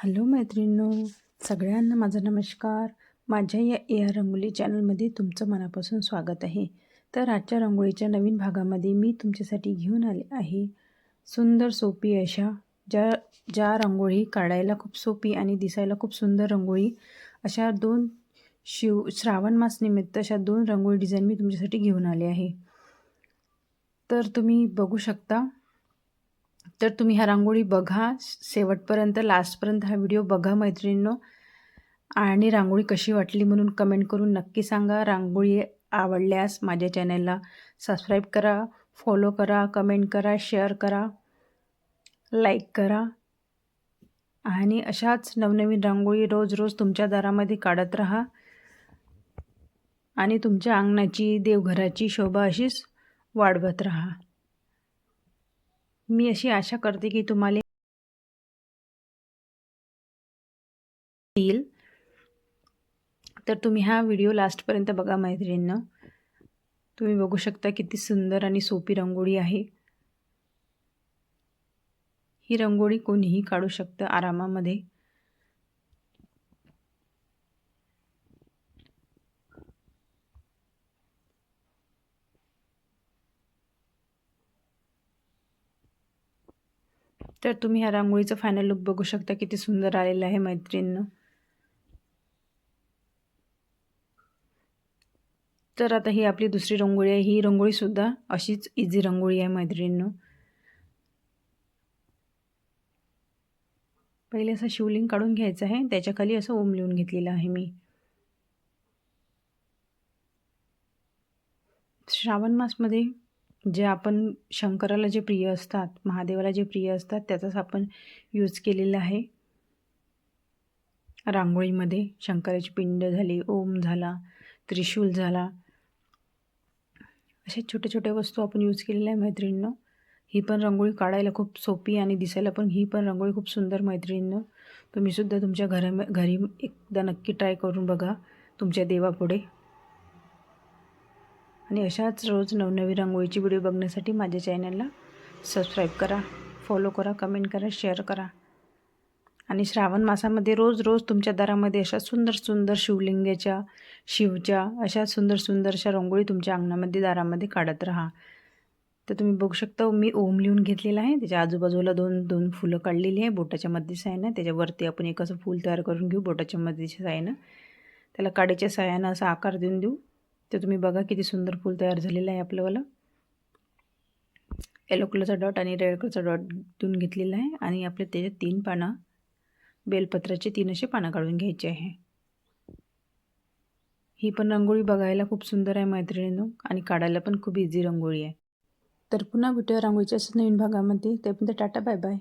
Hello मैत्रिणींनो, सगळ्यांना माझा नमस्कार. माझ्या या AR रंगोली चॅनलमध्ये तुमचं मनापासून स्वागत आहे. तर आजच्या रांगोळीच्या नवीन भागामध्ये मी तुमच्यासाठी घेऊन आले आहे सुंदर सोपी अशा ज्या रांगोळी काढायला खूप सोपी आणि दिसायला खूप सुंदर रांगोळी अशा श्रावण मास निमित्त अशा 2 रांगोळी डिझाईन मी तुमच्यासाठी घेऊन आले आहे. तर तुम्ही बघू शकता. तर तुम्ही ह्या रांगोळी बघा शेवटपर्यंत, लास्टपर्यंत हा व्हिडिओ बघा मैत्रिणींनो. आणि रांगोळी कशी वाटली म्हणून कमेंट करून नक्की सांगा. रांगोळी आवडल्यास माझ्या चॅनलला सबस्क्राईब करा, फॉलो करा, कमेंट करा, शेअर करा, लाईक करा. आणि अशाच नवनवीन रांगोळी रोज रोज तुमच्या दारामध्ये काढत राहा आणि तुमच्या अंगणाची, देवघराची शोभा अशीच वाढवत राहा. मी अशी आशा करते की तुम्हाला येईल. तर तुम्ही हा व्हिडिओ लास्टपर्यंत बघा मैत्रिणींनो. तुम्ही बघू शकता किती सुंदर आणि सोपी रांगोळी आहे. ही रांगोळी कोणीही काढू शकतं आरामामध्ये. तर तुम्ही ह्या रांगोळीचा फायनल लुक बघू शकता किती सुंदर आलेला आहे मैत्रिणींनो. तर आता ही आपली दुसरी रांगोळी आहे. ही रांगोळीसुद्धा अशीच इझी रांगोळी आहे मैत्रिणींनो. पहिले असं शिवलिंग काढून घ्यायचं आहे, त्याच्याखाली असं ओम लिहून घेतलेलं आहे मी. श्रावण मासमध्ये जे आपण शंकराला जे प्रिय असतात, महादेवाला जे प्रिय असतात त्याचाच आपण यूज केलेला आहे रांगोळीमध्ये. शंकराची पिंड झाली, ओम झाला, त्रिशूल झाला, अशा छोट्या छोट्या वस्तू आपण यूज केलेल्या आहे मैत्रिणींनो. ही पण रांगोळी काढायला खूप सोपी आणि दिसायला पण ही पण रांगोळी खूप सुंदर मैत्रिणींनो. तुम्हीसुद्धा तुमच्या घरी एकदा नक्की ट्राय करून बघा तुमच्या देवापुढे. आणि अशाच रोज नवनवीन रांगोळीची व्हिडिओ बघण्यासाठी माझ्या चॅनलला सबस्क्राईब करा, फॉलो करा, कमेंट करा, शेअर करा. आणि श्रावण मासामध्ये रोज रोज तुमच्या दारामध्ये अशा सुंदर सुंदर शिवच्या अशा सुंदर सुंदर अशा रांगोळी तुमच्या अंगणामध्ये, दारामध्ये काढत राहा. तर तुम्ही बघू शकता मी ओम लिहून घेतलेला आहे. त्याच्या आजूबाजूला दोन फुलं काढलेली आहे बोटाच्या मध्येच्या साहाय्यानं. त्याच्यावरती आपण एक असं फूल तयार करून घेऊ बोटाच्या मध्येच्या साहाय्यानं. त्याला काडीच्या साहाय्यानं असा आकार देऊ. तर तुम्ही बघा किती सुंदर फूल तयार झालेलं आहे आपलंवालं. येलो कलरचा डॉट आणि रेड कलरचा डॉट देऊन घेतलेला आहे. आणि आपले त्याच्यात 3 पानं, बेलपत्राचे 3 असे पानं काढून घ्यायचे आहे. ही पण रांगोळी बघायला खूप सुंदर आहे मैत्रिणींनो आणि काढायला पण खूप इझी रांगोळी आहे. तर पुन्हा भेटूया रांगोळीच्या नवीन भागामध्ये. तोपर्यंत टाटा, बाय बाय.